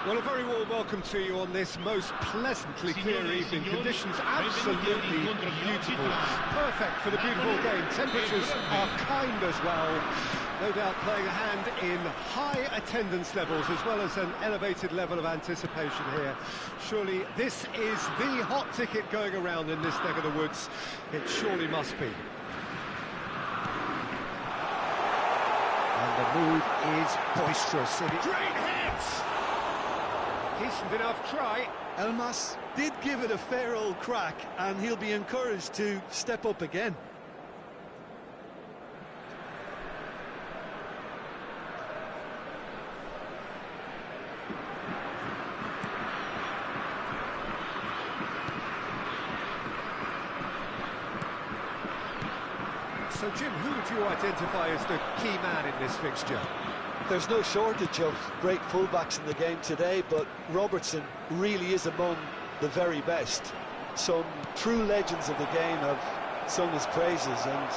Well, a very warm welcome to you on this most pleasantly clear evening. Conditions absolutely beautiful. Perfect for the beautiful game. Temperatures are kind as well. No doubt playing a hand in high attendance levels as well as an elevated level of anticipation here. Surely this is the hot ticket going around in this neck of the woods. It surely must be. And the mood is boisterous. Great hits! Decent enough try. Elmas did give it a fair old crack, and he'll be encouraged to step up again. So, Jim, who would you identify as the key man in this fixture? There's no shortage of great fullbacks in the game today, but Robertson really is among the very best. Some true legends of the game have sung his praises, and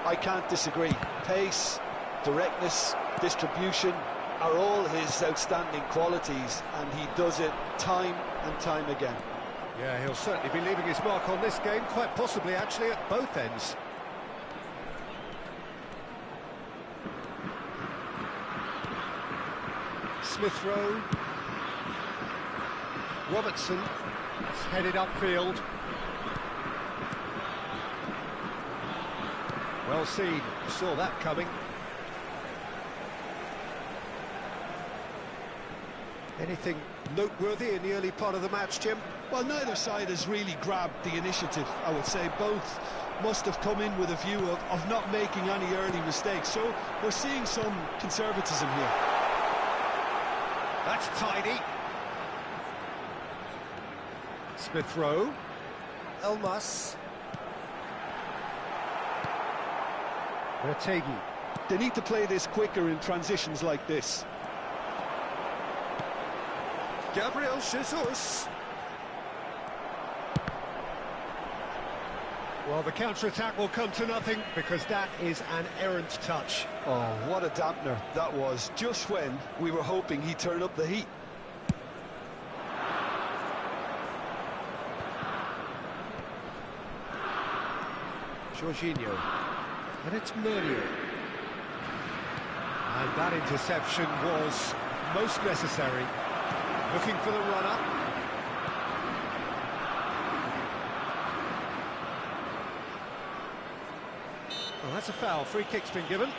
I can't disagree. Pace, directness, distribution are all his outstanding qualities, and he does it time and time again. Yeah, he'll certainly be leaving his mark on this game, quite possibly actually at both ends. Smith Rowe. Robertson is headed upfield. Well seen, saw that coming. Anything noteworthy in the early part of the match, Jim? Well, neither side has really grabbed the initiative, I would say. Both must have come in with a view of not making any early mistakes. So we're seeing some conservatism here. That's tidy. Smith Rowe. Elmas. Retegui. They need to play this quicker in transitions like this. Gabriel Jesus. Well, the counter-attack will come to nothing because that is an errant touch. Oh, what a dampener that was, just when we were hoping he'd turn up the heat. Jorginho. And it's Meunier. And that interception was most necessary. Looking for the run-up. Well, that's a foul. Free kick's been given.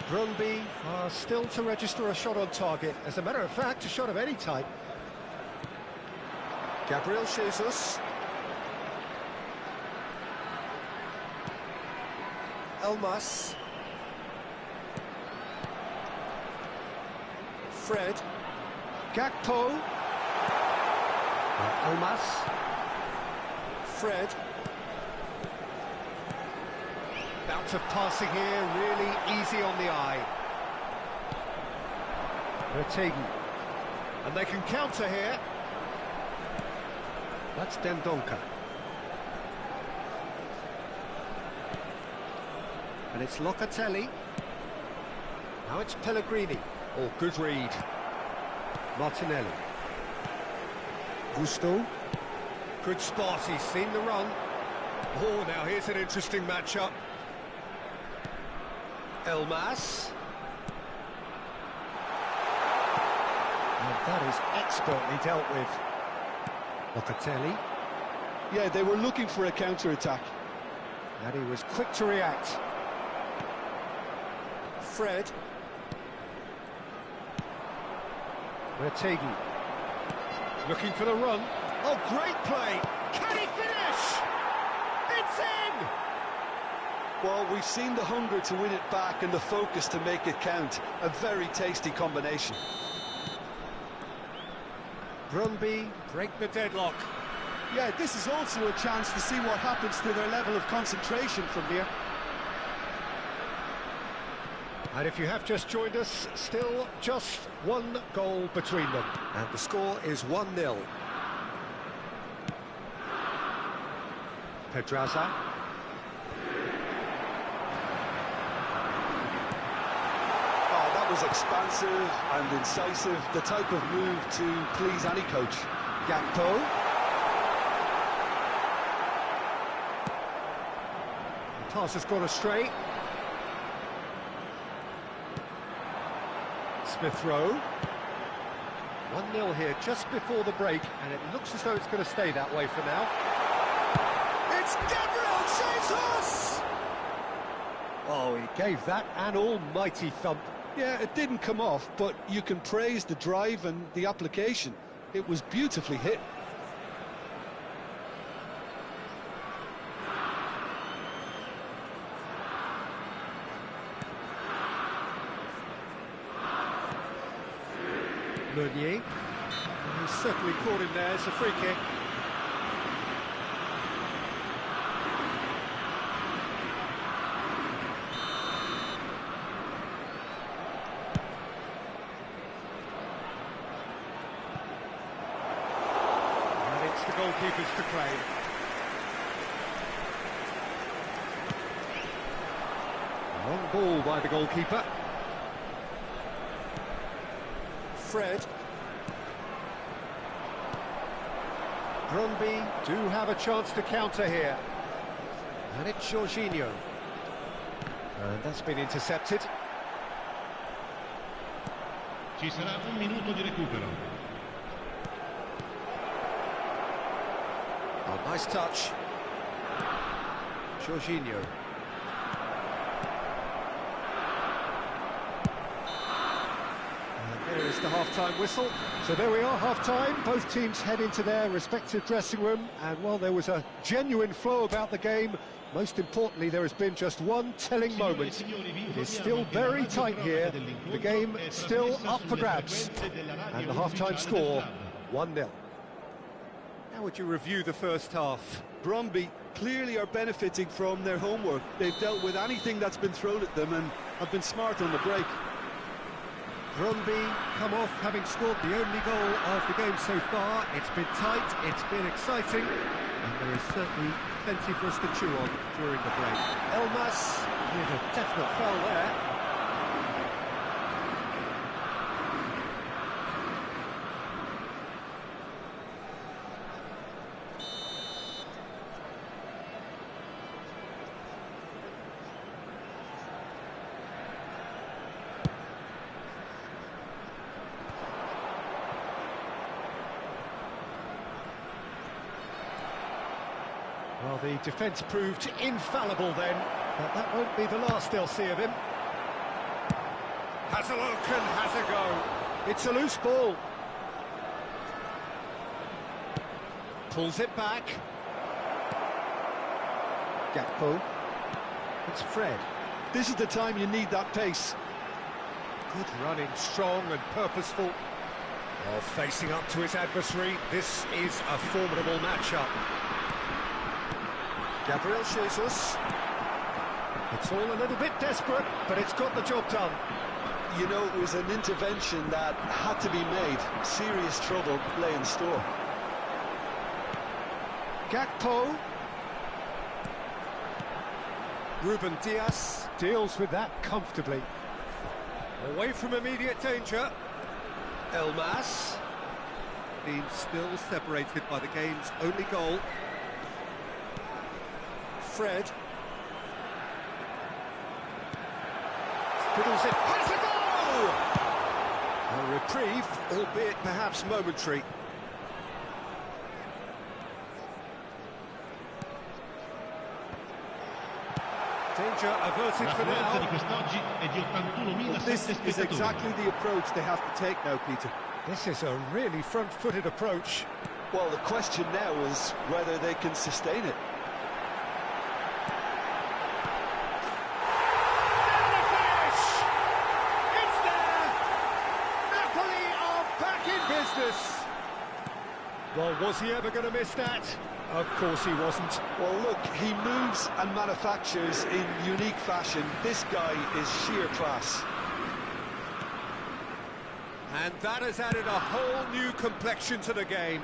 Brøndby are still to register a shot on target. As a matter of fact, a shot of any type. Gabriel Jesus. Elmas. Fred. Gakpo. Elmas. Fred. Bout of passing here, really easy on the eye. Retegui. And they can counter here. That's Dendoncker. And it's Locatelli. Now it's Pellegrini. Oh, good read. Martinelli. Gusto. Good spot, he's seen the run. Oh, now here's an interesting matchup. Elmas. And that is expertly dealt with. Locatelli. Yeah, they were looking for a counter-attack. And he was quick to react. Fred. Retegui. Looking for the run. Oh, great play! Can he finish? It's in! Well, we've seen the hunger to win it back and the focus to make it count. A very tasty combination. Brøndby break the deadlock. Yeah, this is also a chance to see what happens to their level of concentration from here. And if you have just joined us, still just one goal between them. And the score is 1-0. Pedraza. was expansive and incisive, the type of move to please any coach. Gakpo. The pass has gone astray. Smith Rowe. 1-0 here just before the break, and it looks as though it's going to stay that way for now. It's Gabriel Jesus! Oh, he gave that an almighty thump. Yeah, it didn't come off, but you can praise the drive and the application. It was beautifully hit. Meunier. He's certainly caught him there. It's a free kick. And it's the goalkeepers to claim. Long ball by the goalkeeper. Fred. Brøndby do have a chance to counter here. And it's Jorginho. And that's been intercepted. Ci sarà un minuto di recupero. Oh, nice touch. Jorginho. There is the half-time whistle. So there we are, half-time. Both teams head into their respective dressing room. And while there was a genuine flow about the game, most importantly, there has been just one telling moment. It is still very tight here. The game still up for grabs. And the half-time score, 1-0. How would you review the first half? Brøndby clearly are benefiting from their homework. They've dealt with anything that's been thrown at them and have been smart on the break. Brøndby come off having scored the only goal of the game so far. It's been tight, it's been exciting, and there is certainly plenty for us to chew on during the break. Elmas with a definite foul there. Well, the defence proved infallible then, but that won't be the last they'll see of him. Has a look and has a go. It's a loose ball. Pulls it back. Gakpo. It's Fred. This is the time you need that pace. Good running, strong and purposeful. Well, facing up to his adversary, this is a formidable matchup. Gabriel Jesus. It's all a little bit desperate, but it's got the job done. You know, it was an intervention that had to be made. Serious trouble lay in store. Gakpo. Ruben Dias deals with that comfortably. Away from immediate danger. Elmas. Being still separated by the game's only goal. Fred. Fiddles it. Has a goal! A reprieve, albeit perhaps momentary. Danger averted for now. This is exactly the approach they have to take now, Peter. This is a really front-footed approach. Well, the question now is whether they can sustain it. Well, was he ever going to miss that? Of course he wasn't. Well, look, he moves and manufactures in unique fashion. This guy is sheer class. And that has added a whole new complexion to the game.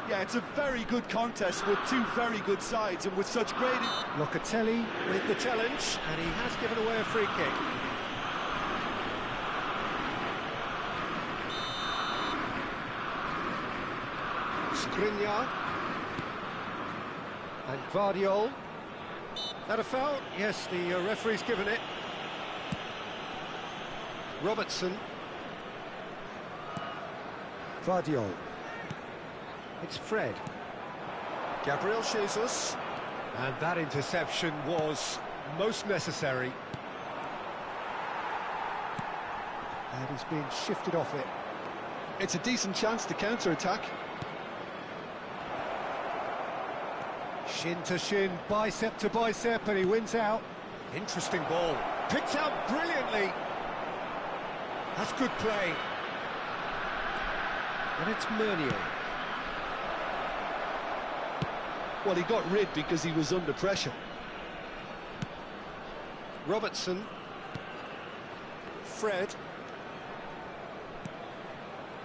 Yeah, it's a very good contest with two very good sides and with such great... Locatelli with the challenge, and he has given away a free kick. Skriniar. And Gvardiol. That a foul? Yes, the referee's given it. Robertson. Gvardiol. It's Fred. Gabriel Jesus. And that interception was most necessary. And he's being shifted off it. It's a decent chance to counter-attack. Shin to shin, bicep to bicep, and he wins out. Interesting ball. Picked out brilliantly. That's good play. And it's Meunier. Well, he got rid because he was under pressure. Robertson. Fred.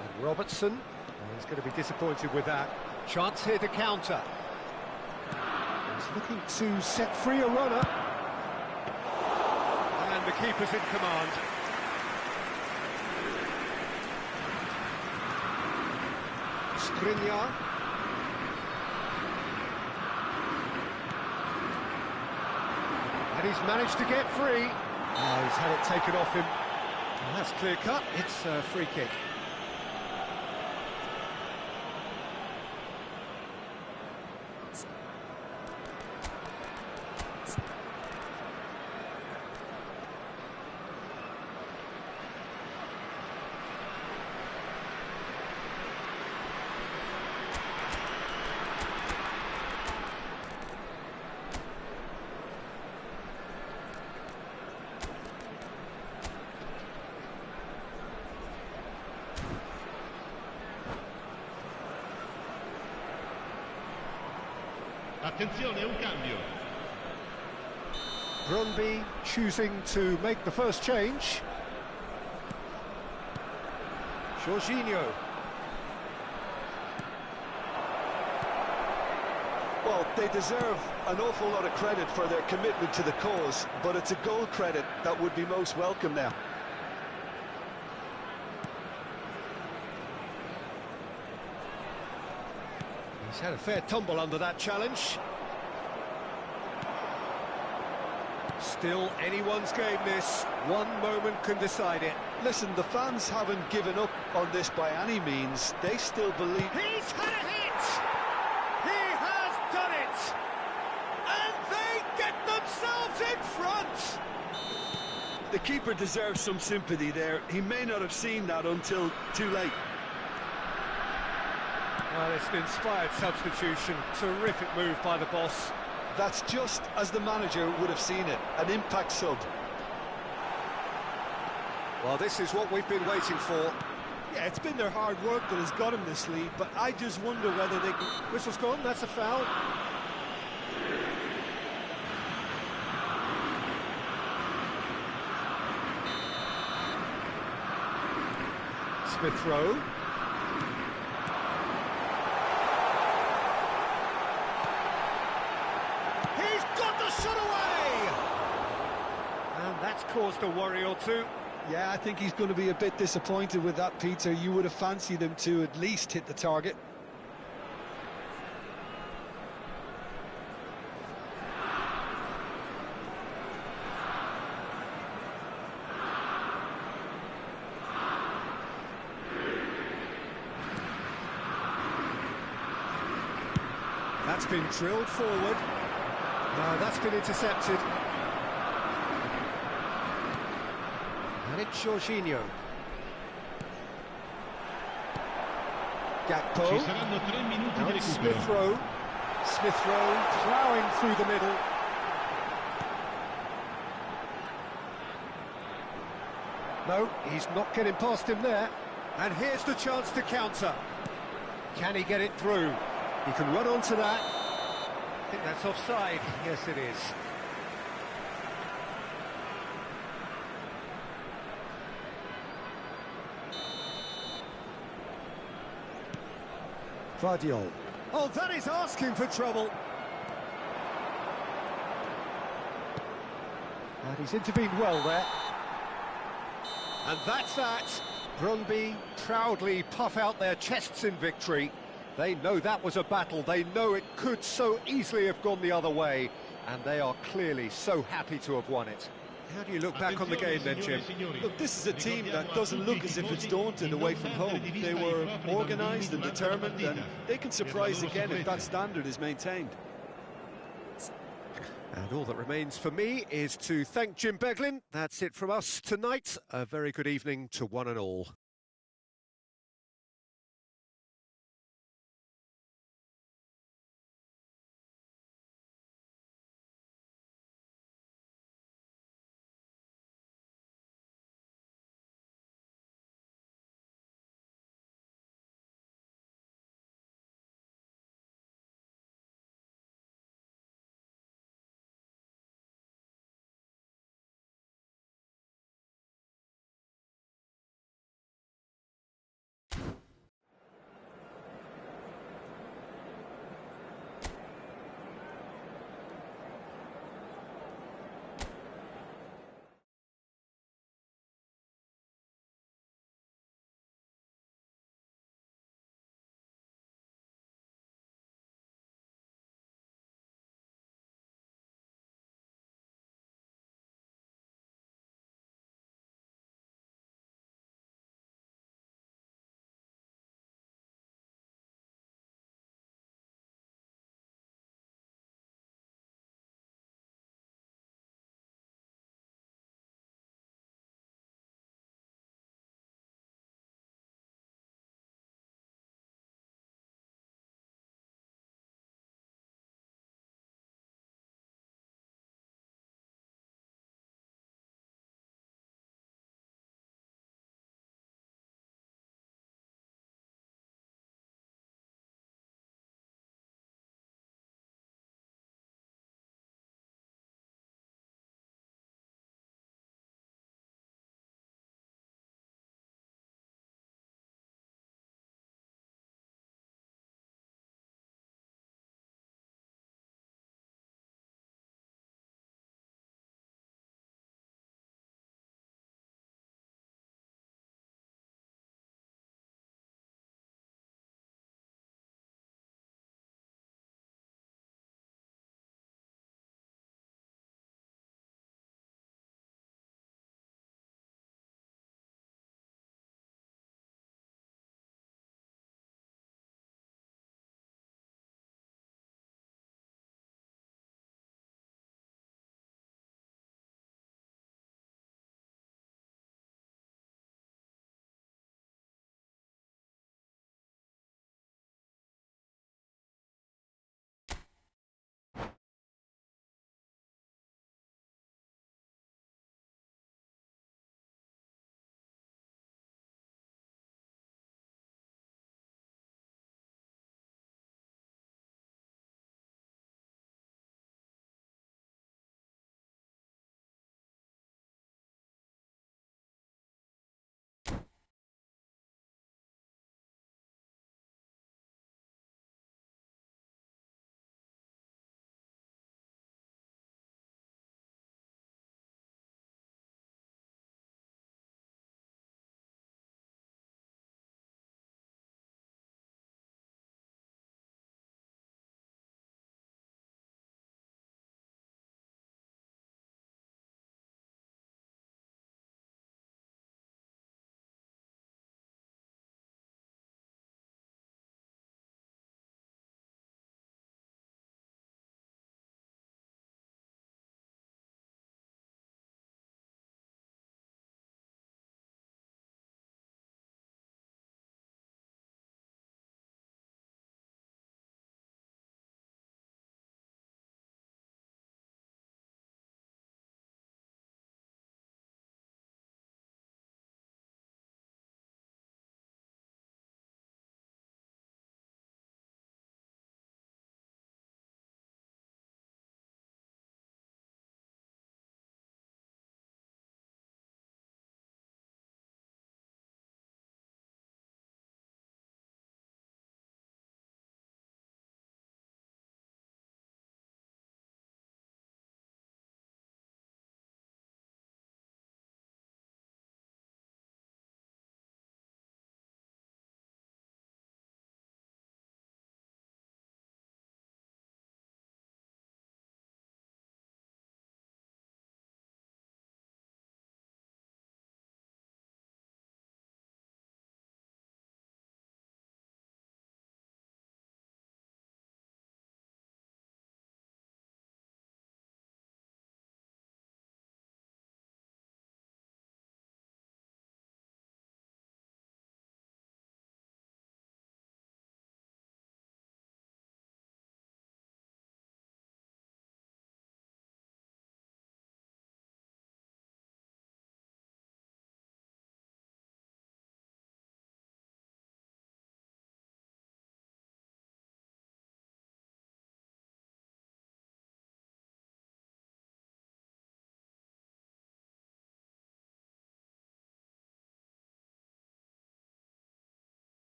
And Robertson. Oh, he's going to be disappointed with that. Chance here to counter. He's looking to set free a runner. And the keeper's in command. Skriniar. And he's managed to get free. Oh, he's had it taken off him. And that's clear cut. It's a free kick. Attenzione, un cambio. Brøndby choosing to make the first change. Jorginho. Well, they deserve an awful lot of credit for their commitment to the cause, but it's a goal credit that would be most welcome now. He's had a fair tumble under that challenge. Still anyone's game this. One moment can decide it. Listen, the fans haven't given up on this by any means. They still believe... He's had a hit! He has done it! And they get themselves in front! The keeper deserves some sympathy there. He may not have seen that until too late. Well, it's an inspired substitution. Terrific move by the boss. That's just as the manager would have seen it. An impact sub. Well, this is what we've been waiting for. Yeah, it's been their hard work that has got him this lead, but I just wonder whether they can... Whistle's gone, that's a foul. Smith Rowe. He's got the shot away! And that's caused a worry or two. Yeah, I think he's going to be a bit disappointed with that, Peter. You would have fancied him to at least hit the target. That's been drilled forward. No, that's been intercepted. And it's Jorginho. Gakpo. Ci saranno 3 minuti Now di it's recupero. Smith Rowe. Smith Rowe ploughing through the middle. No, he's not getting past him there. And here's the chance to counter. Can he get it through? He can run onto that. I think that's offside. Yes, it is. Gvardiol. Oh, that is asking for trouble. And he's intervened well there. And that's that. Brøndby proudly puff out their chests in victory. They know that was a battle. They know it could so easily have gone the other way, and they are clearly so happy to have won it. How do you look back on the game then, Jim? Look, this is a team that doesn't look as if it's daunted away from home. They were organised and determined, and they can surprise again if that standard is maintained. And all that remains for me is to thank Jim Beglin. That's it from us tonight. A very good evening to one and all.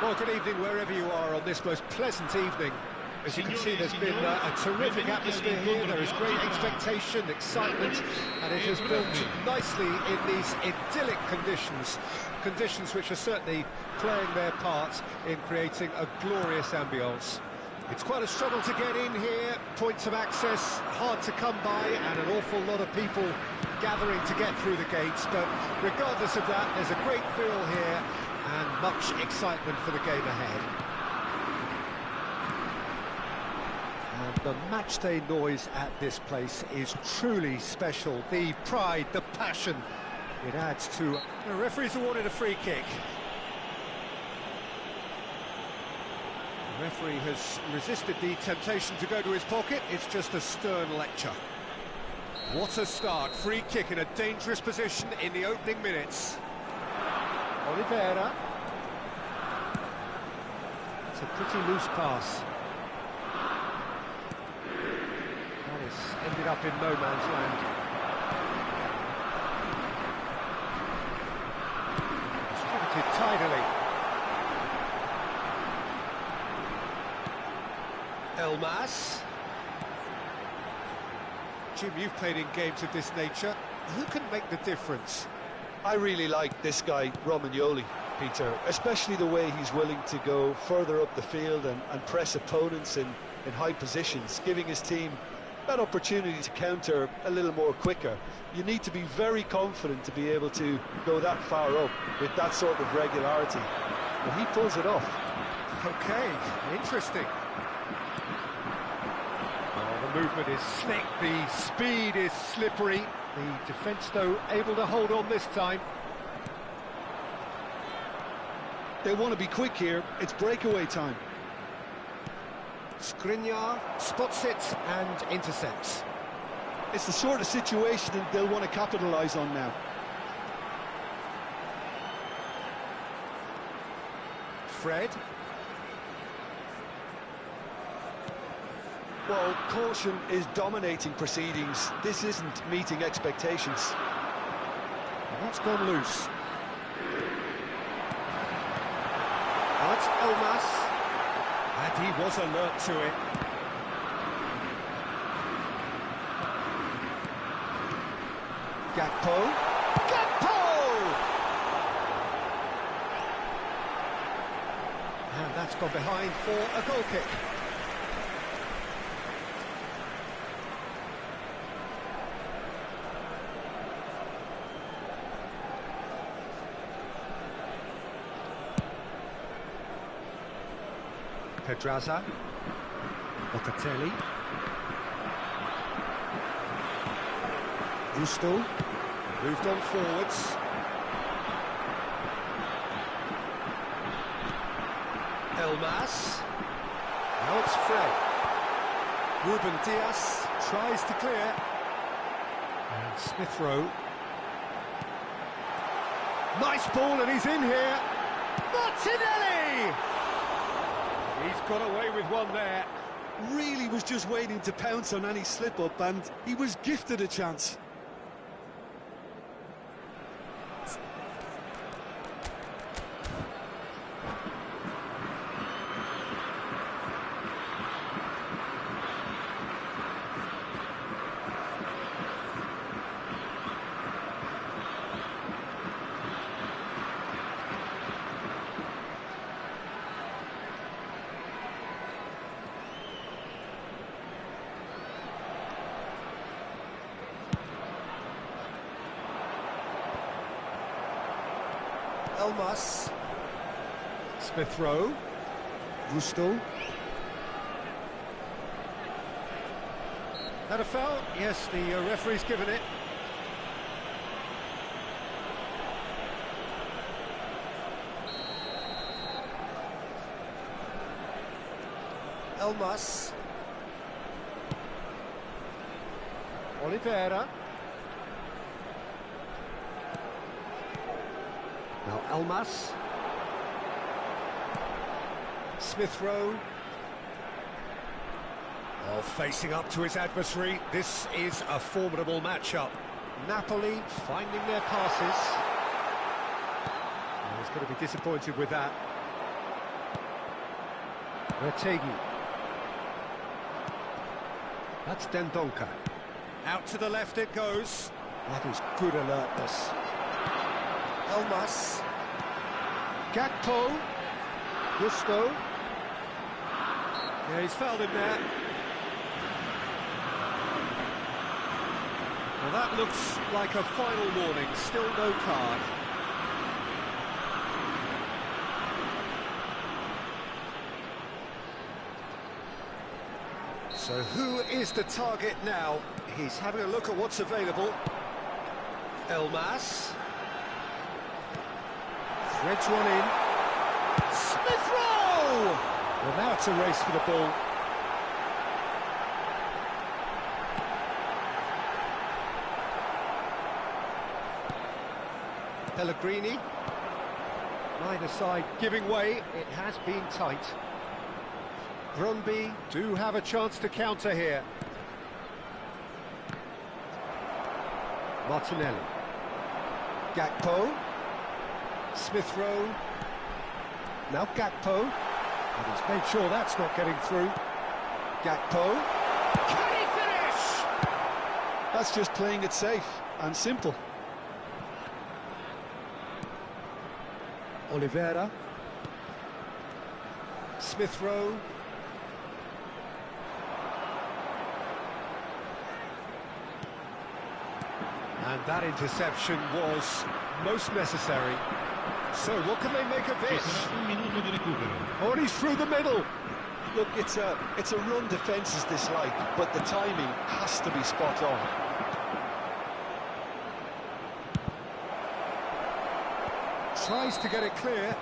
Well, good evening wherever you are on this most pleasant evening. As you can see, there's been a terrific atmosphere here. There is great expectation, excitement, and it has built nicely in these idyllic conditions. Conditions which are certainly playing their part in creating a glorious ambience. It's quite a struggle to get in here, points of access hard to come by, and an awful lot of people gathering to get through the gates. But regardless of that, there's a great feel here and much excitement for the game ahead. And the matchday noise at this place is truly special. The pride, the passion, it adds to... The referee's awarded a free kick. The referee has resisted the temptation to go to his pocket. It's just a stern lecture. What a start. Free kick in a dangerous position in the opening minutes. Oliveira. It's a pretty loose pass. Ended up in no man's land. Distributed tidily. Elmas. Jim, you've played in games of this nature. Who can make the difference? I really like this guy, Romagnoli, Peter, especially the way he's willing to go further up the field and press opponents in high positions, giving his team that opportunity to counter a little more quicker. You need to be very confident to be able to go that far up with that sort of regularity. But he pulls it off. Okay, interesting. Oh, the movement is slick, the speed is slippery. The defence, though, able to hold on this time. They want to be quick here. It's breakaway time. Skriniar spots it and intercepts. It's the sort of situation that they'll want to capitalise on now. Fred. Well, caution is dominating proceedings. This isn't meeting expectations. And that's gone loose. That's Elmas. And he was alert to it. Gakpo. Gakpo! And that's gone behind for a goal kick. Pedraza, Locatelli, Gusto, moved on forwards. Elmas, now it's Fred. Ruben Dias tries to clear. And Smith Rowe. Nice ball, and he's in here. Martinelli! He's got away with one there. Really was just waiting to pounce on any slip-up, and he was gifted a chance. Elmas. Smith Rowe. Gusto. That a foul? Yes, the referee's given it. Elmas. Oliveira. Now Elmas. Smith Rowe. Oh, facing up to his adversary. This is a formidable matchup. Napoli finding their passes. Oh, he's going to be disappointed with that. Retegi. That's Dendoncker. Out to the left it goes. That is good alertness. Elmas. Gakpo. Gusto. Yeah, he's fouled him there. Well, that looks like a final warning. Still no card. So who is the target now? He's having a look at what's available. Elmas. Threads one in. Smith Rowe! Well, now it's a race for the ball. Pellegrini. Neither side giving way. It has been tight. Brøndby do have a chance to counter here. Martinelli. Gakpo. Smith Rowe. Now Gakpo. And he's made sure that's not getting through. Gakpo. Can he finish? That's just playing it safe and simple. Oliveira. Smith Rowe. And that interception was most necessary. So what can they make of this? Oh, and he's through the middle. Look, it's a run defence's dislike, but the timing has to be spot on. Tries to get it clear.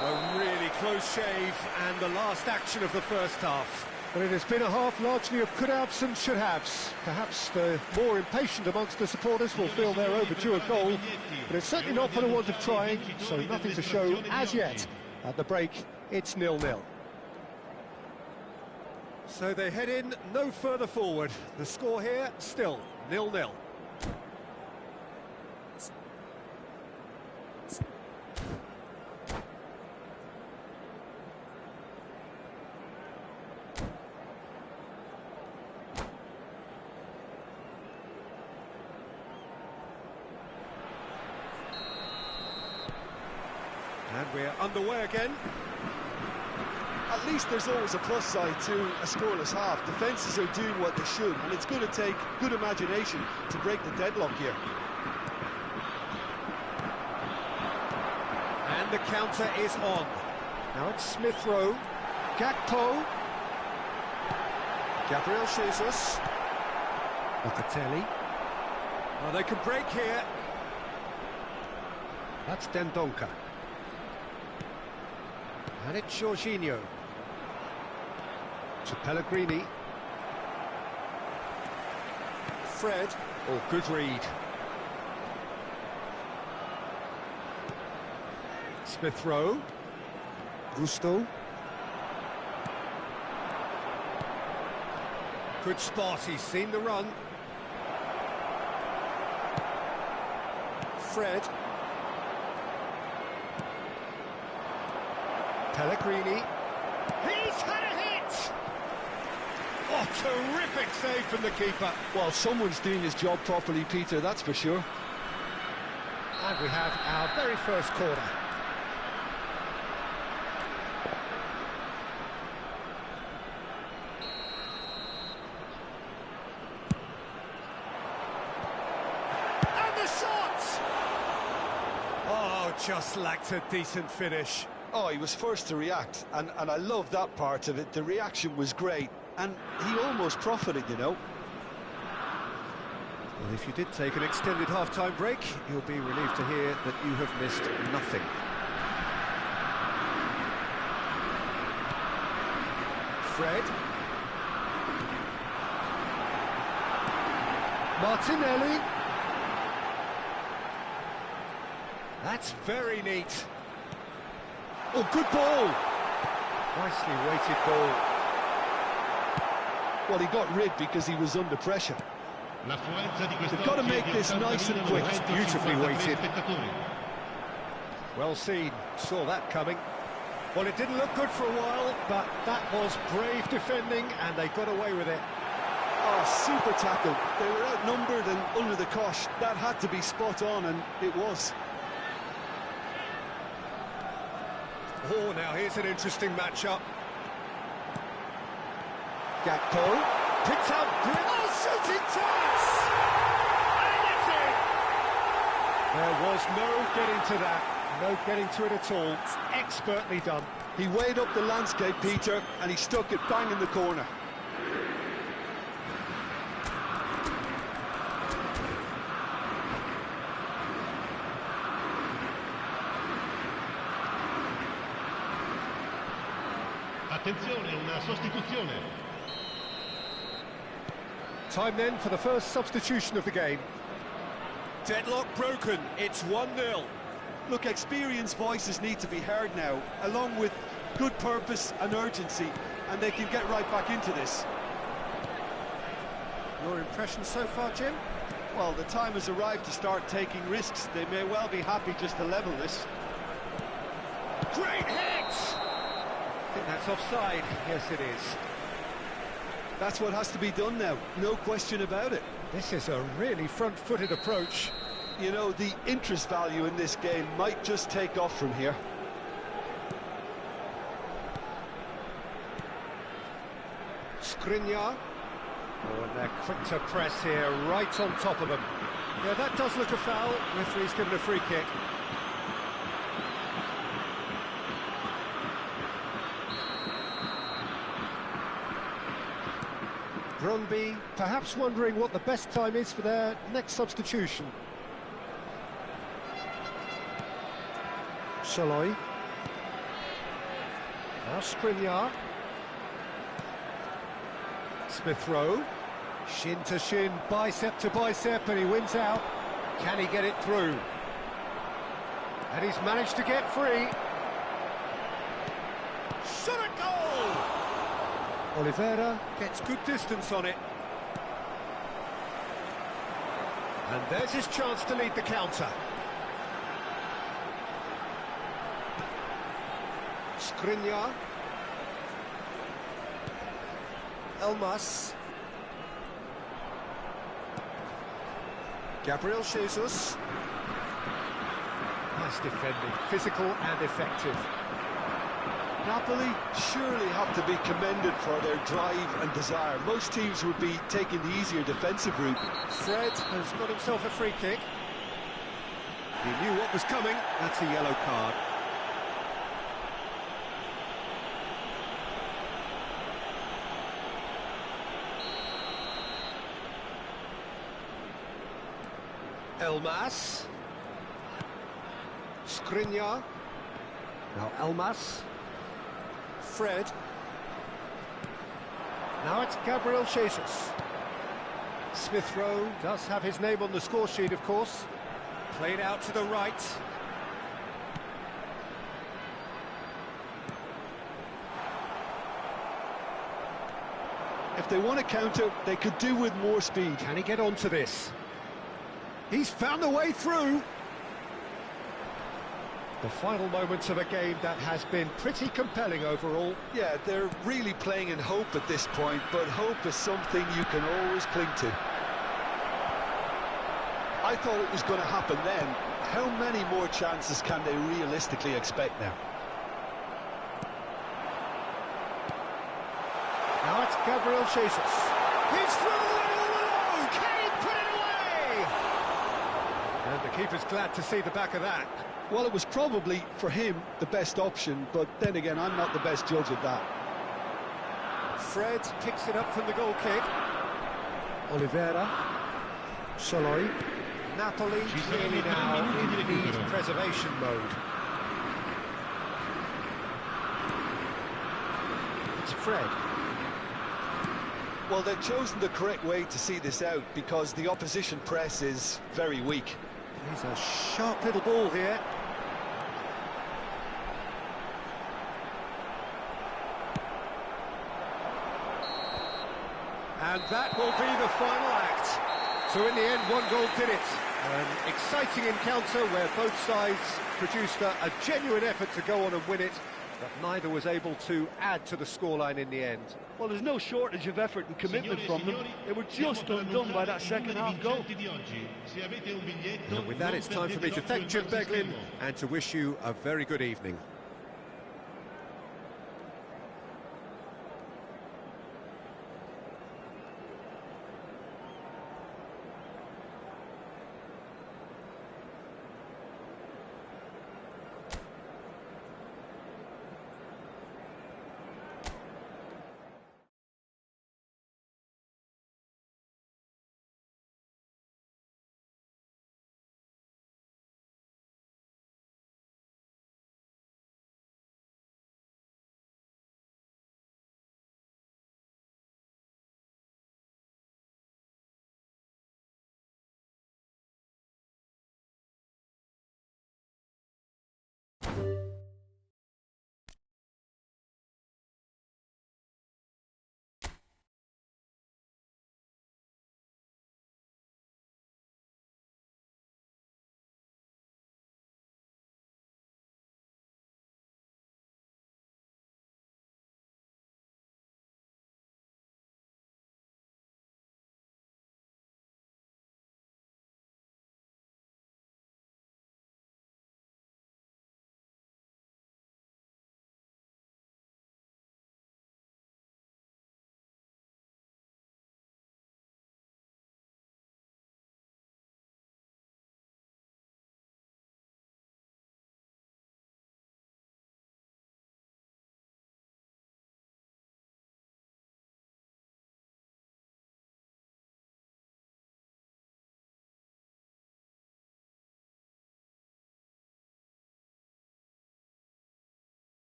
A really close shave, and the last action of the first half. But it has been a half largely of could-haves and should-haves. Perhaps the more impatient amongst the supporters will feel they're overdue a goal, but it's certainly not for the want of trying, so nothing to show as yet. At the break, it's 0-0. So they head in no further forward. The score here, still 0-0. And we're underway again. At least there's always a plus side to a scoreless half. Defences are doing what they should, and it's going to take good imagination to break the deadlock here. And the counter is on. Now it's Smith Rowe. Gakpo. Gabriel Jesus. Locatelli. Well, they can break here. That's Dendoncker. And it's Jorginho. To Pellegrini. Fred. Oh, good read. Smith Rowe. Gusto. Good spot, he's seen the run. Fred. Pellegrini. He's had a hit! Oh, terrific save from the keeper. Well, someone's doing his job properly, Peter, that's for sure. And we have our very first corner. And the shot! Oh, just lacked a decent finish. Oh, he was first to react, and I love that part of it. The reaction was great, and he almost profited, you know. Well, if you did take an extended half-time break, you'll be relieved to hear that you have missed nothing. Fred. Martinelli. That's very neat. Oh, good ball! Nicely weighted ball. Well, he got rid because he was under pressure. They've got to make this nice and quick. It's beautifully weighted. Well seen. Saw that coming. Well, it didn't look good for a while, but that was brave defending, and they got away with it. Oh, super tackle. They were outnumbered and under the cosh. That had to be spot on, and it was. Oh, now here's an interesting matchup. Gakpo Picks out Brit. Oh, shooting chance! And it's in! There was no getting to that. No getting to it at all. It's expertly done. He weighed up the landscape, Peter, and he stuck it bang in the corner. Attenzione, una sostituzione. Time then for the first substitution of the game. Deadlock broken, it's 1-0. Look, experienced voices need to be heard now, along with good purpose and urgency, and they can get right back into this. Your impression so far, Jim? Well, the time has arrived to start taking risks. They may well be happy just to level this. Great hit! I think that's offside. Yes, it is. That's what has to be done now, no question about it. This is a really front-footed approach. You know, the interest value in this game might just take off from here. Skriniar. Oh, and they're quick to press here, right on top of them. Yeah, that does look a foul. Referee's given a free kick. Brøndby perhaps wondering what the best time is for their next substitution. Shaloi. Now Skriniar. Smith Rowe. Shin to shin, bicep to bicep, and he wins out. Can he get it through? And he's managed to get free. Shot a goal! Oliveira gets good distance on it. And there's his chance to lead the counter. Skriniar. Elmas. Gabriel Jesus. Nice defending, physical and effective. Napoli surely have to be commended for their drive and desire. Most teams would be taking the easier defensive route. Fred has got himself a free kick. He knew what was coming. That's a yellow card. Elmas. Skriniar. Now Elmas. Fred. Now it's Gabriel Jesus. Smith Rowe does have his name on the score sheet, of course. Played out to the right. If they want to counter, they could do with more speed. Can he get onto this? He's found a way through. The final moments of a game that has been pretty compelling overall. Yeah, they're really playing in hope at this point, but hope is something you can always cling to. I thought it was going to happen then. How many more chances can they realistically expect now? Now it's Gabriel Jesus. He's through and all alone. Can he put it away? And the keeper's glad to see the back of that. Well, it was probably, for him, the best option, but then again, I'm not the best judge of that. Fred picks it up from the goal kick. Oliveira. Shaloi. Napoli clearly now in lead preservation mode. It's Fred. Well, they've chosen the correct way to see this out because the opposition press is very weak. He's a sharp little ball here. And that will be the final act. So in the end, one goal did it. An exciting encounter where both sides produced a genuine effort to go on and win it. but neither was able to add to the scoreline in the end. Well, there's no shortage of effort and commitment from them. They were just undone by that second half goal. And with that, it's time for me to thank Jim Beglin and to wish you a very good evening.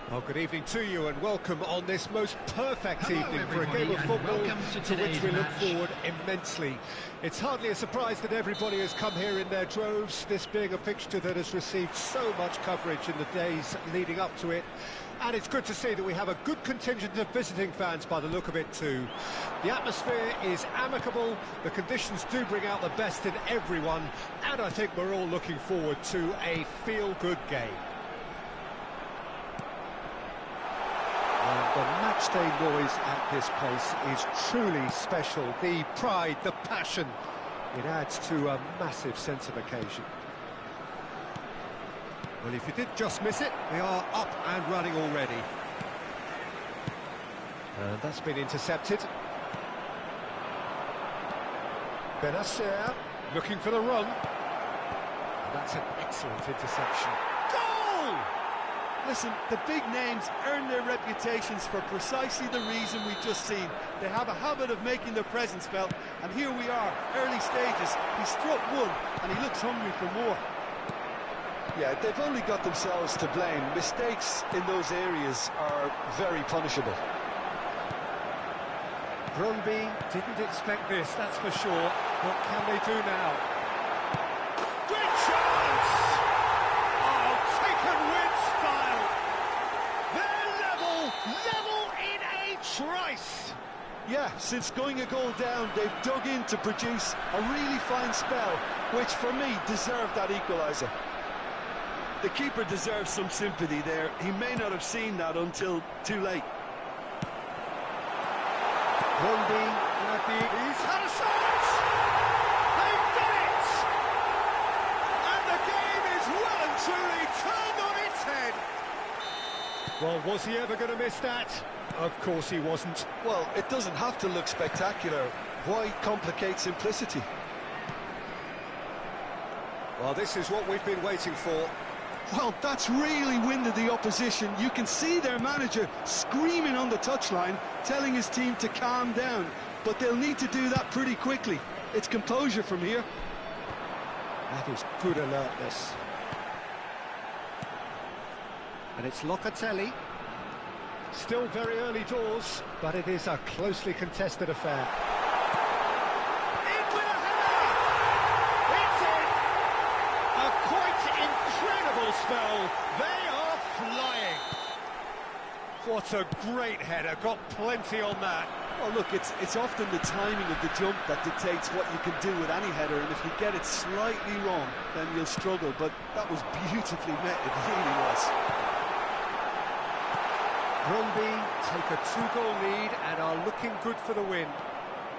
Well, good evening to you and welcome on this most perfect evening for a game of football to which we look forward immensely. It's hardly a surprise that everybody has come here in their droves, this being a fixture that has received so much coverage in the days leading up to it. And it's good to see that we have a good contingent of visiting fans by the look of it too. The atmosphere is amicable, the conditions do bring out the best in everyone, and I think we're all looking forward to a feel-good game. The matchday noise at this place is truly special. The pride, the passion, it adds to a massive sense of occasion. Well, if you did just miss it, we are up and running already. And that's been intercepted. Benacer looking for the run. And that's an excellent interception. Goal! Listen, the big names earn their reputations for precisely the reason we've just seen. They have a habit of making their presence felt, and here we are, early stages. He struck one, and he looks hungry for more. Yeah, they've only got themselves to blame. Mistakes in those areas are very punishable. Brøndby didn't expect this, that's for sure. What can they do now? Great chance! Oh, taken with style! They're level in a trice! Yeah, since going a goal down, they've dug in to produce a really fine spell, which for me deserved that equaliser. The keeper deserves some sympathy there. He may not have seen that until too late. Brøndby, he's had a shot! They've done it! And the game is well and truly turned on its head! Well, was he ever going to miss that? Of course he wasn't. Well, it doesn't have to look spectacular. Why complicate simplicity? Well, this is what we've been waiting for. Well, that's really winded the opposition. You can see their manager screaming on the touchline, telling his team to calm down. But they'll need to do that pretty quickly. It's composure from here. That is good alertness. And it's Locatelli. Still very early doors, but it is a closely contested affair. Spell. They are flying. What a great header, got plenty on that. Well, look, it's often the timing of the jump that dictates what you can do with any header, and if you get it slightly wrong, then you'll struggle, but that was beautifully met, it really was. Brøndby take a 2-goal lead and are looking good for the win.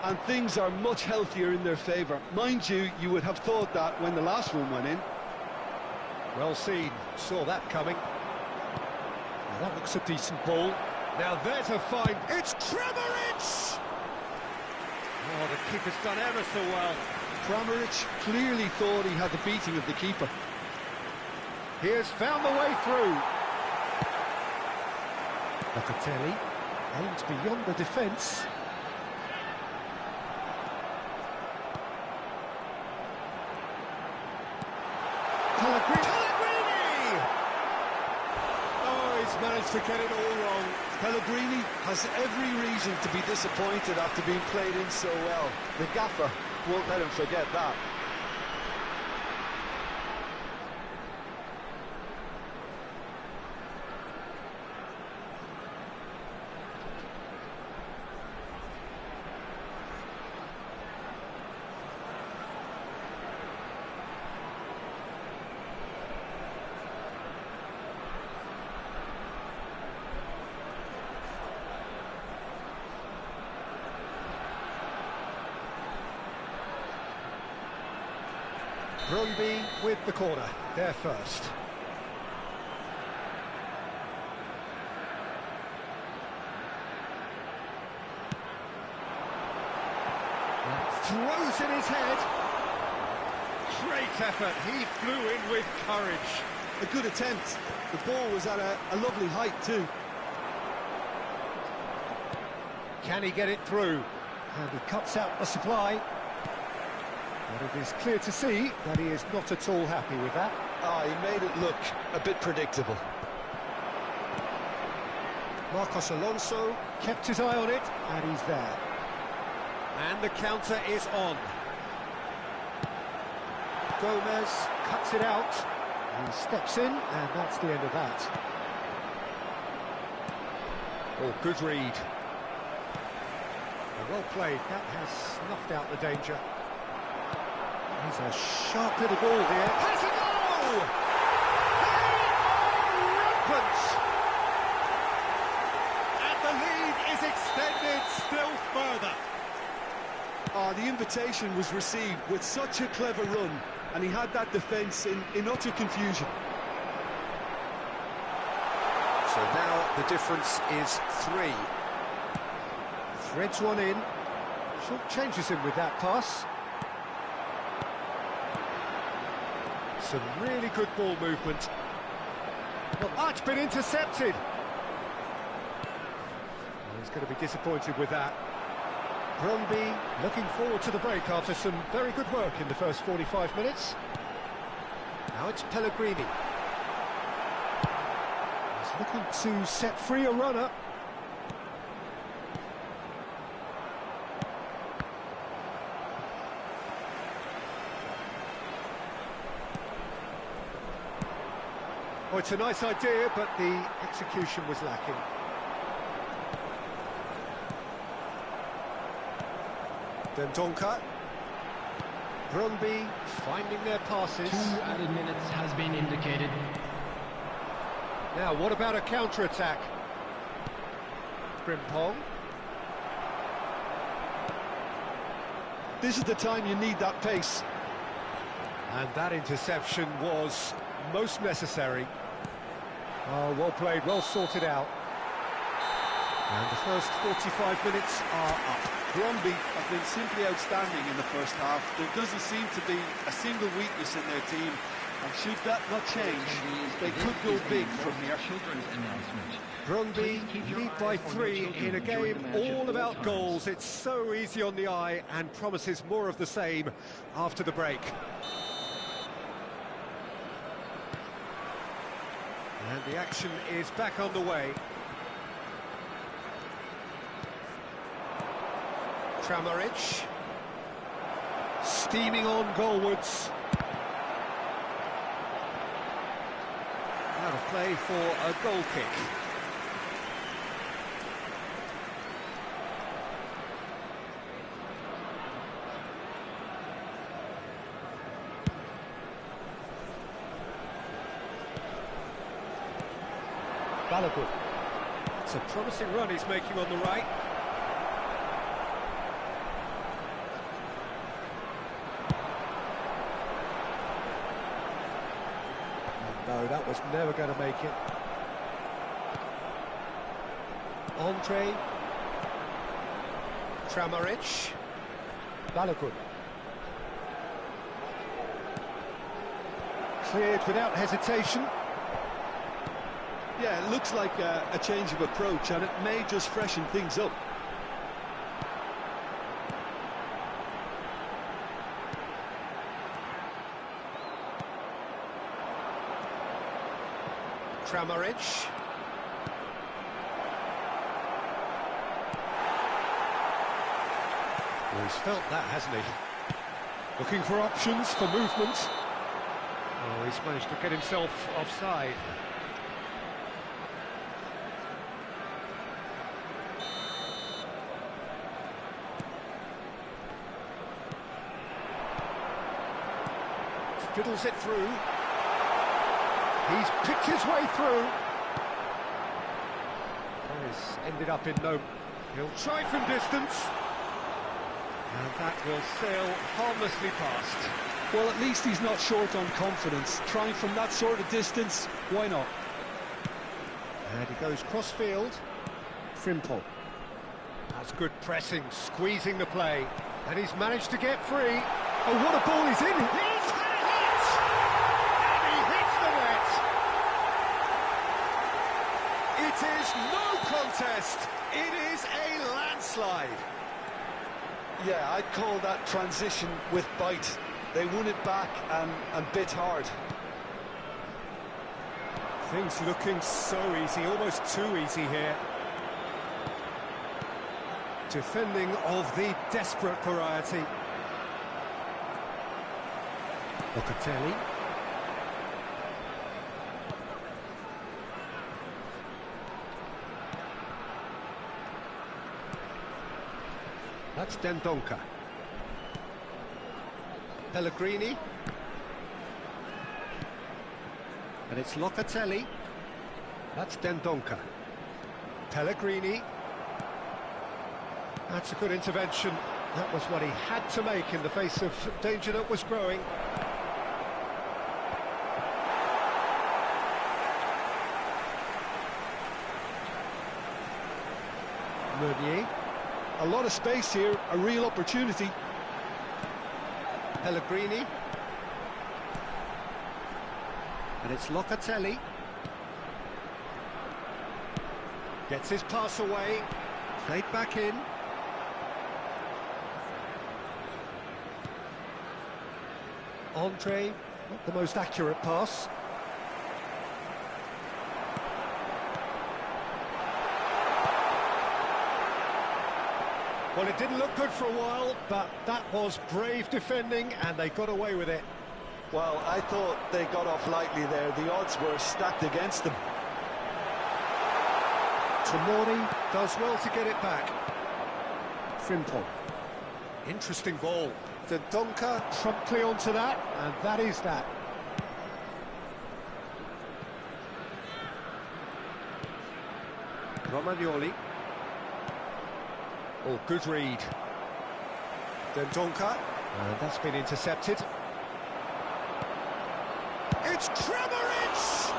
And things are much healthier in their favour. Mind you, you would have thought that when the last one went in. Well seen, saw that coming. Now that looks a decent ball. Now there's a find. It's Kramaric! Oh, the keeper's done ever so well. Kramaric clearly thought he had the beating of the keeper. He has found the way through. Locatelli aims beyond the defence. Pellegrini! Oh, he's managed to get it all wrong. Pellegrini has every reason to be disappointed after being played in so well. The gaffer won't let him forget that. Brøndby with the corner, there first. That throws in his head. Great effort, he flew in with courage. A good attempt. The ball was at a lovely height too. Can he get it through? And he cuts out the supply. But it is clear to see that he is not at all happy with that. He made it look a bit predictable. Marcos Alonso kept his eye on it, and he's there. And the counter is on. Gomez cuts it out. He steps in, and that's the end of that. Oh, good read. Well played. That has snuffed out the danger. He's a sharp little ball here. Has a goal! They are rampant! And the lead is extended still further. Oh, the invitation was received with such a clever run, and he had that defence in utter confusion. So now the difference is 3. Threads one in. Short changes him with that pass. Some really good ball movement. Well, that's been intercepted. He's going to be disappointed with that. Brøndby looking forward to the break after some very good work in the first 45 minutes. Now it's Pellegrini. He's looking to set free a runner. Oh, it's a nice idea, but the execution was lacking. Dendoncker. Brøndby finding their passes. 2 added minutes has been indicated. Now, what about a counter-attack? Frimpong. This is the time you need that pace. And that interception was most necessary. Oh, well played, well sorted out. And the first 45 minutes are up. Brøndby have been simply outstanding in the first half. There doesn't seem to be a single weakness in their team, and should that not change, they could go big from here. Brøndby lead by 3 in a game all about goals. It's so easy on the eye and promises more of the same after the break. And the action is back on the way. Kramaric. Steaming on goalwards. Out of play for a goal kick. Balogun. It's a promising run he's making on the right. No, that was never going to make it. Andre. Kramaric. Balogun. Cleared without hesitation. Yeah, it looks like a change of approach, and it may just freshen things up. Kramaric. Well, he's felt that, hasn't he? Looking for options for movement. Oh, he's managed to get himself offside. Fiddles it through. He's picked his way through. He's ended up in no... He'll try from distance. And that will sail harmlessly past. Well, at least he's not short on confidence. Trying from that sort of distance, why not? And he goes cross-field. Frimpong. That's good pressing, squeezing the play. And he's managed to get free. Oh, what a ball he's in! He's had a hit! And he hits the net! It is no contest. It is a landslide. Yeah, I'd call that transition with bite. They won it back and bit hard. Things looking so easy, almost too easy here. Defending of the desperate variety. Locatelli. That's Dendoncker. Pellegrini. And it's Locatelli. That's Dendoncker. Pellegrini. That's a good intervention. That was what he had to make in the face of danger that was growing. Meunier. A lot of space here, a real opportunity. Pellegrini. And it's Locatelli. Gets his pass away. Played back in. Andre, not the most accurate pass. Well, it didn't look good for a while, but that was brave defending, and they got away with it. Well, I thought they got off lightly there. The odds were stacked against them. Tomori does well to get it back. Frimpong. Interesting ball. Dendoncker promptly onto that, and that is that. Romagnoli. Oh, good read. Dendoncker. And that's been intercepted. It's Kramaric!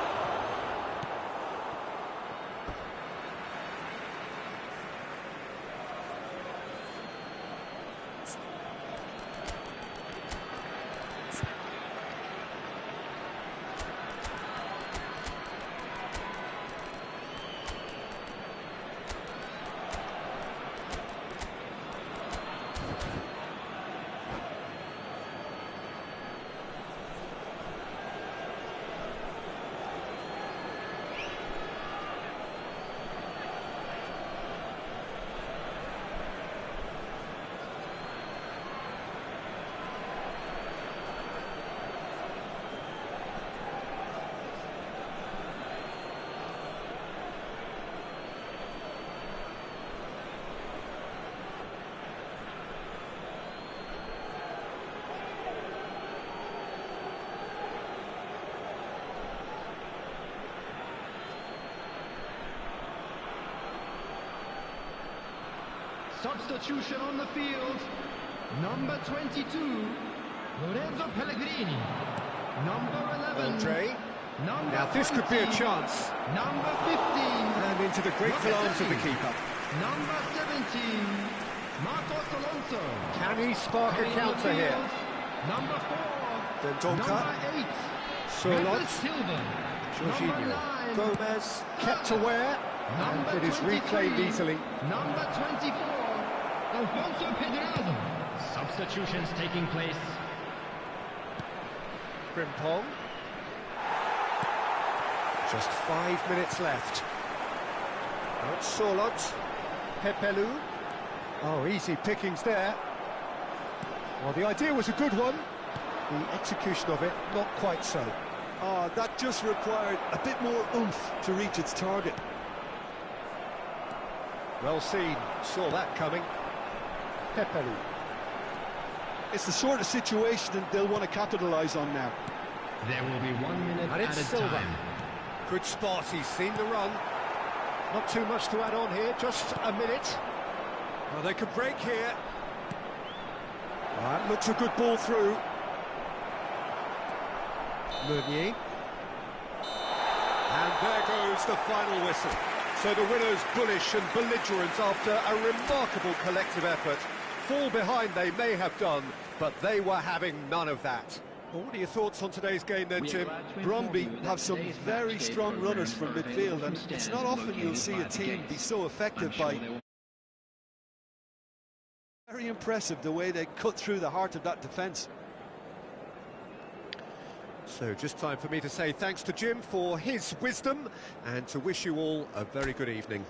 Substitution on the field. Number 22, Lorenzo Pellegrini. Number 11, Andre. Number Now this could be a 20, chance. Number 15, And into the grateful arms of the keeper. Number 17, Marcos Alonso. Can he spark a Coming on the counter here? field, Number 4, Dendoncker. Number 8, Surlot. David Silva. Jorginho. Number 9, Gomez kept aware. And Number it is 23, reclaimed easily. Number 24, Alfonso Pedraza. Substitutions taking place. Frimpong. Just 5 minutes left. Out Surlot. Pepelu. Oh, easy pickings there. Well, the idea was a good one. The execution of it, not quite so. That just required a bit more oomph to reach its target. Well seen. Saw that coming. Pepelu. It's the sort of situation that they'll want to capitalise on now. There will be 1 minute And it's added Silva. time. Good spot, he's seen the run. Not too much to add on here, just a minute. Well, they could break here. That looks a good ball through. Meunier. And there goes the final whistle. So the winners bullish and belligerent after a remarkable collective effort. Fall behind they may have done, but they were having none of that. Well, what are your thoughts on today's game then, Jim? Bromby have some very strong runners from midfield, and it's not often you'll see a team be so effective by... Very impressive the way they cut through the heart of that defence. So just time for me to say thanks to Jim for his wisdom and to wish you all a very good evening.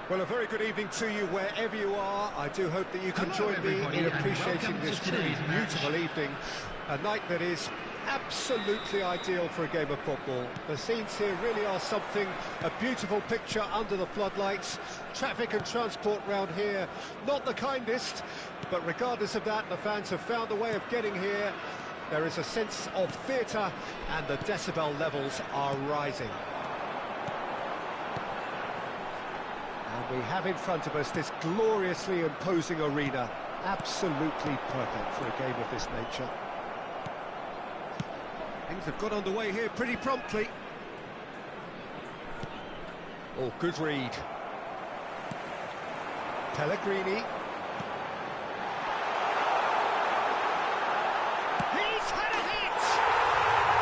Well, a very good evening to you wherever you are. I do hope that you can Hello, join me everybody, in and appreciating welcome this to truly today's match. beautiful evening. A night that is absolutely ideal for a game of football. The scenes here really are something, a beautiful picture under the floodlights. Traffic and transport round here, not the kindest, but regardless of that, the fans have found a way of getting here. There is a sense of theatre and the decibel levels are rising. And we have in front of us this gloriously imposing arena. Absolutely perfect for a game of this nature. Things have got underway here pretty promptly. Oh, good read. Pellegrini. He's had a hit!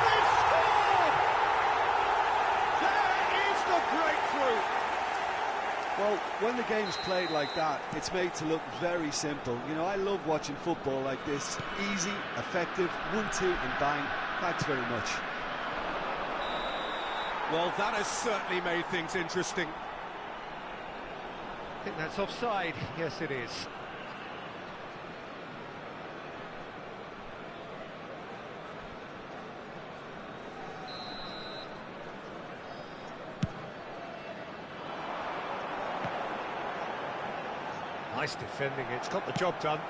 They've scored! There is the breakthrough! Well, when the game's played like that, it's made to look very simple. You know, I love watching football like this. Easy, effective, 1-2 and bang. Thanks very much. Well, that has certainly made things interesting. I think that's offside. Yes, it is. Nice defending, it's got the job done.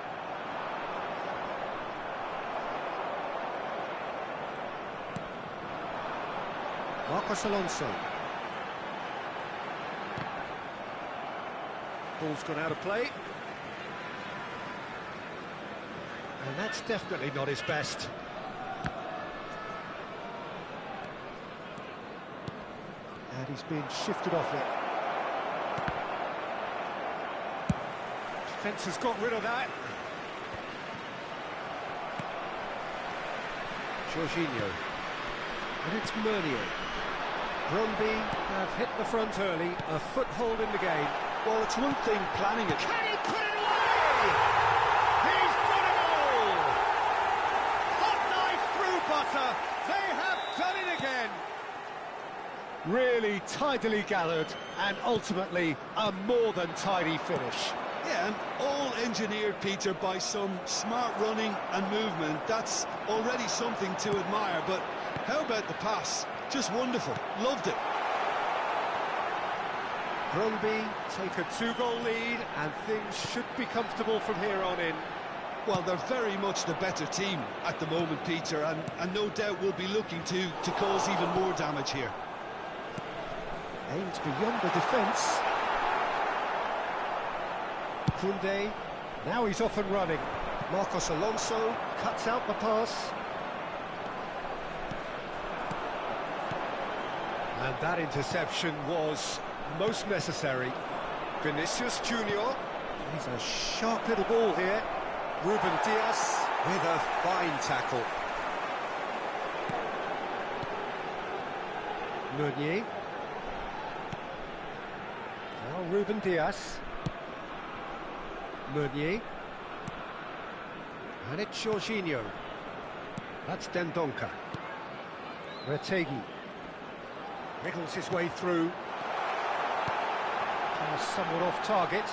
Marcos Alonso. Ball's gone out of play. And that's definitely not his best. And he's been shifted off it. Defence has got rid of that. Jorginho. And it's Meunier. Brøndby have hit the front early, a foothold in the game. Well, it's one thing planning it. Can he put it away? He's got it all! Hot knife through butter. They have done it again. Really tidily gathered and ultimately a more than tidy finish. Yeah, and all engineered, Peter, by some smart running and movement. That's already something to admire, but how about the pass? Just wonderful. Loved it. Brøndby take a 2-goal lead and things should be comfortable from here on in. Well, they're very much the better team at the moment, Peter, and no doubt will be looking to cause even more damage here. Aimed beyond the defence. Koundé, now he's off and running. Marcos Alonso cuts out the pass. And that interception was most necessary. Vinicius Junior, he's a sharp little ball here. Ruben Dias with a fine tackle. Meunier. Now Ruben Dias. Meunier. And it's Jorginho. That's Dendoncker. Retegui. Wriggles his way through. Pass somewhat off target.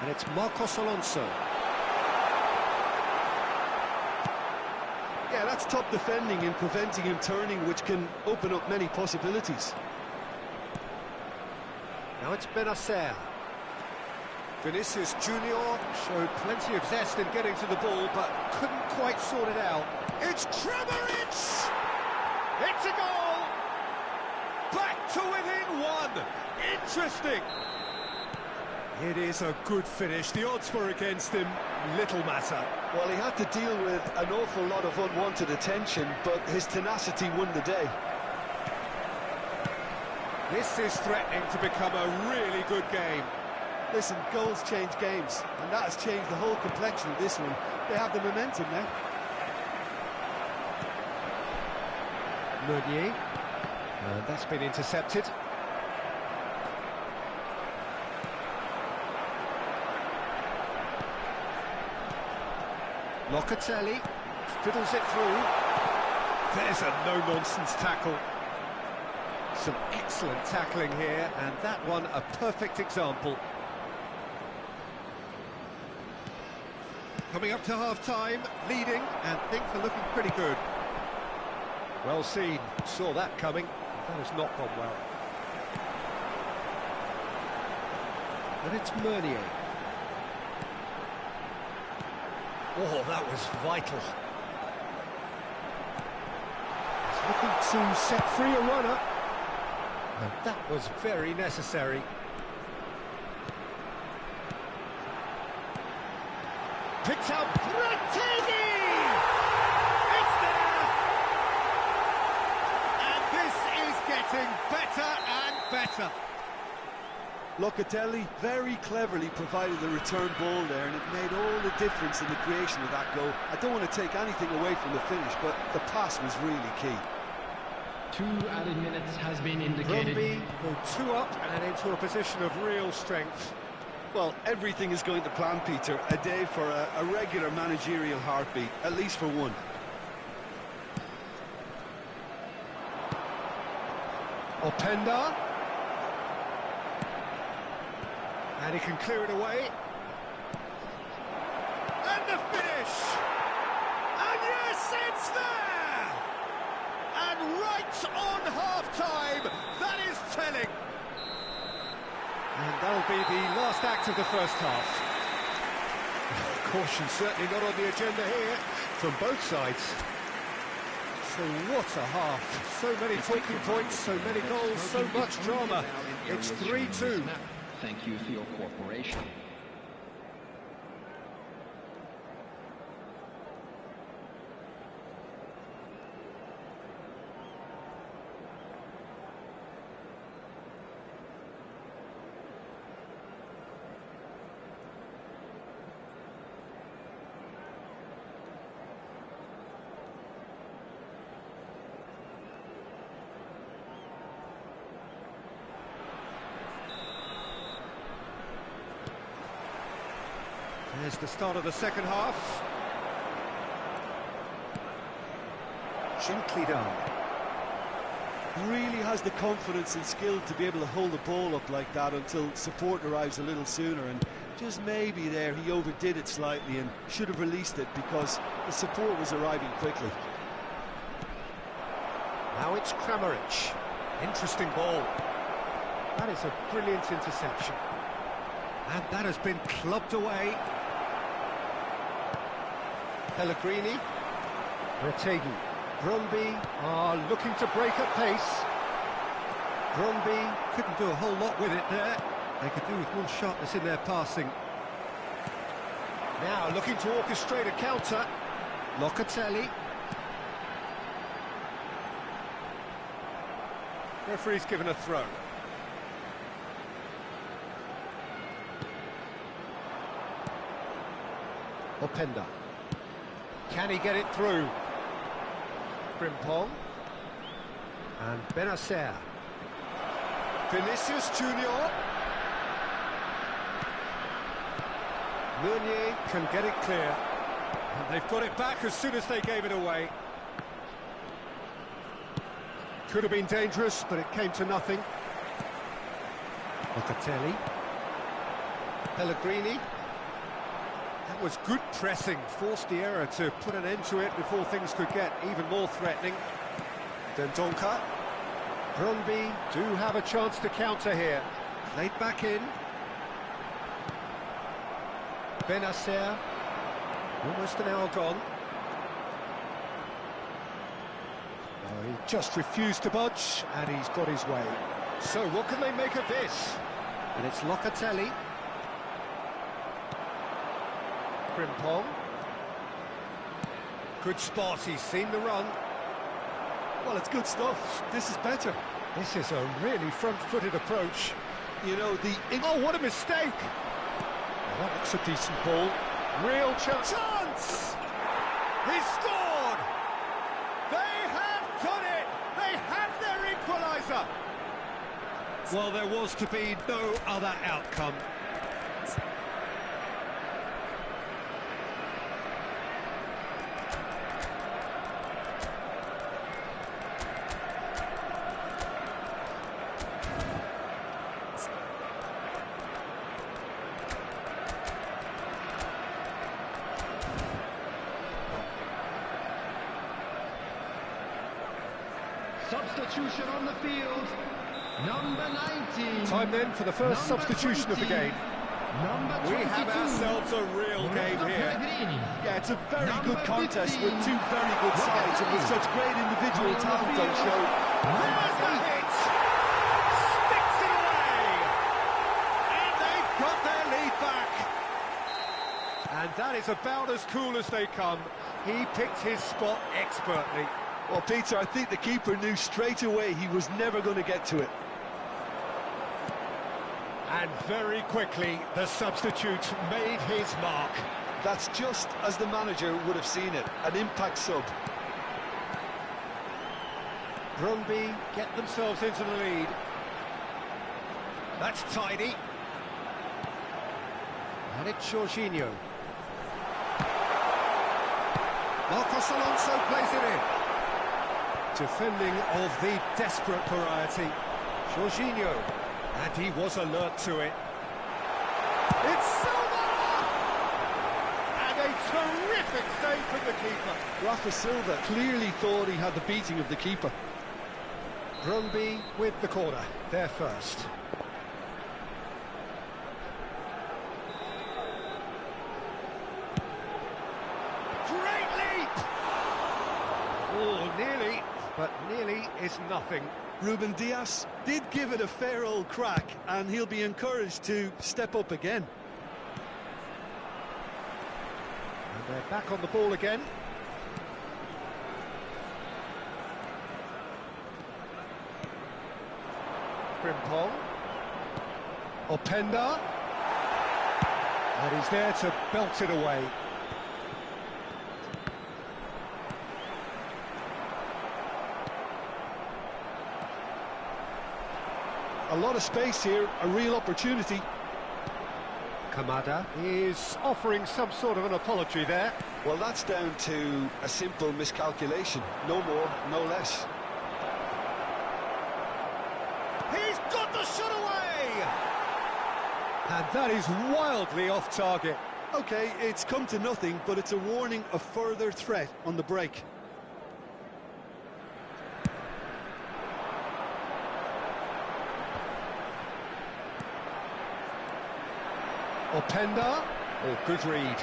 And it's Marcos Alonso. Yeah, that's top defending and preventing him turning, which can open up many possibilities. Now it's Benacer. Vinicius Junior showed plenty of zest in getting to the ball, but couldn't quite sort it out. It's Kramaric! It's a goal! Back to within one! Interesting! It is a good finish. The odds were against him. Little matter. Well, he had to deal with an awful lot of unwanted attention, but his tenacity won the day. This is threatening to become a really good game. Listen, goals change games, and that has changed the whole complexion of this one. They have the momentum now. Meunier. And that's been intercepted. Locatelli. fiddles it through. There's a no-nonsense tackle. Some excellent tackling here, and that one a perfect example. Coming up to half-time, leading, and things are looking pretty good. Well seen, saw that coming. That has not gone well. And it's Meunier. Oh, that was vital. He's looking to set free a runner. And that was very necessary. Picked out Brettini! It's there! And this is getting better and better. Locatelli very cleverly provided the return ball there, and it made all the difference in the creation of that goal. I don't want to take anything away from the finish, but the pass was really key. 2 added minutes has been indicated. Brøndby go 2 up and into a position of real strength. Well, everything is going to plan, Peter. A day for a regular managerial heartbeat, at least for one. Openda. And he can clear it away. And the finish! And yes, it's there! And right on half-time, that is telling. And that'll be the last act of the first half. Caution certainly not on the agenda here, from both sides. So what a half. So many talking points, so many goals, so much drama. It's 3-2. Thank you for your cooperation. There's the start of the second half. Gently done. He really has the confidence and skill to be able to hold the ball up like that until support arrives a little sooner, and just maybe there he overdid it slightly and should have released it because the support was arriving quickly. Now it's Kramaric. Interesting ball. That is a brilliant interception. And that has been clubbed away. Pellegrini. Retegui. Brøndby are looking to break at pace. Brøndby couldn't do a whole lot with it there. They could do with more sharpness in their passing. Now looking to orchestrate a counter. Locatelli. Referee's given a throw. Openda. Can he get it through? Frimpong. And Benacer. Vinicius Junior. Meunier can get it clear. And they've got it back as soon as they gave it away. Could have been dangerous, but it came to nothing. Locatelli. Pellegrini. That was good pressing, forced the error to put an end to it before things could get even more threatening. Dendoncker. Brøndby do have a chance to counter here. Played back in. Benacer. Almost an hour gone. Oh, he just refused to budge, and he's got his way. So what can they make of this? And it's Locatelli. Frimpong. Good spot, he's seen the run. Well, it's good stuff. This is better. This is a really front-footed approach. You know, Oh, what a mistake! Well, that looks a decent ball. Real chance. Chance! He scored! They have done it! They have their equaliser! Well, there was to be no other outcome. substitution on the field. Number 19. Time then for the first substitution of the game. Number 22. We have ourselves a real game here. Yeah, it's a very good contest with two very good sides and with such great individual talent on show. There's the hit! Sticks it away! And they've got their lead back. And that is about as cool as they come. He picked his spot expertly. Well, Peter, I think the keeper knew straight away he was never going to get to it. And very quickly, the substitute made his mark. That's just as the manager would have seen it, an impact sub. Brøndby get themselves into the lead. That's tidy. And it's Jorginho. Marcos Alonso plays it in. Defending of the desperate variety. Jorginho. And he was alert to it. It's Silva! And a terrific save from the keeper. Rafa Silva clearly thought he had the beating of the keeper. Brøndby with the corner, they're first. Great leap! Oh, nearly, but nearly is nothing. Ruben Dias did give it a fair old crack, and he'll be encouraged to step up again. And they're back on the ball again. Frimpong. Openda. And he's there to belt it away. A lot of space here, a real opportunity. Kamada is offering some sort of an apology there. Well, that's down to a simple miscalculation. No more, no less. He's got the shot away! And that is wildly off target. OK, it's come to nothing, but it's a warning of further threat on the break. Openda. Oh, good read.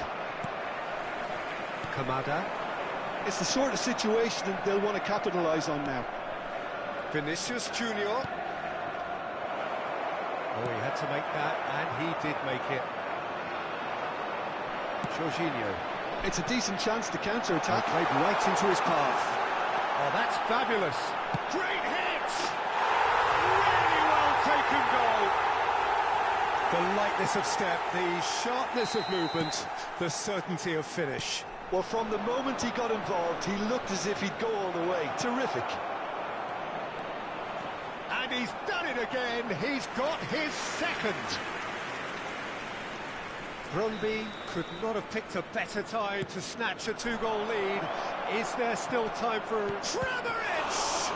Kamada. It's the sort of situation that they'll want to capitalise on now. Vinicius Junior. Oh, he had to make that, and he did make it. Jorginho. It's a decent chance to counter-attack. Played right into his path. Oh, that's fabulous. Great hit! Really well taken goal. The lightness of step, the sharpness of movement, the certainty of finish. Well, from the moment he got involved, he looked as if he'd go all the way. Terrific. And he's done it again. He's got his second. Brøndby could not have picked a better time to snatch a two-goal lead. Is there still time for Kramaric?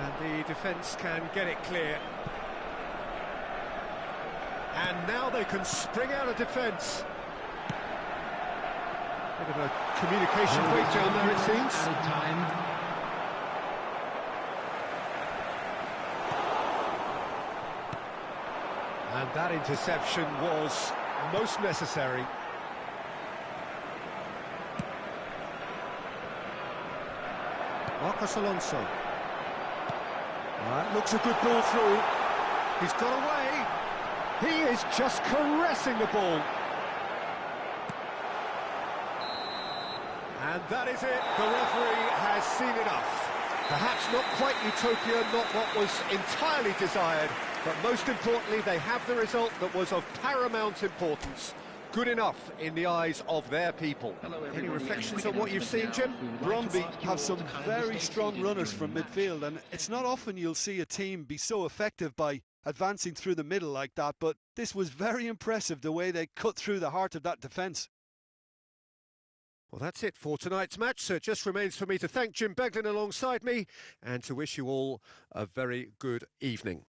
And the defence can get it clear. And now they can spring out of defence. Bit of a communication breakdown there, it seems. Time. And that interception was most necessary. Marcos Alonso. That looks a good ball through. He's got away. He is just caressing the ball. And that is it. The referee has seen enough. Perhaps not quite utopia, not what was entirely desired, but most importantly, they have the result that was of paramount importance. Good enough in the eyes of their people. Any reflections on what you've seen, Jim? Brøndby have some very strong runners from midfield, and it's not often you'll see a team be so effective by advancing through the middle like that, but this was very impressive, the way they cut through the heart of that defence. Well, that's it for tonight's match, so it just remains for me to thank Jim Beglin alongside me and to wish you all a very good evening.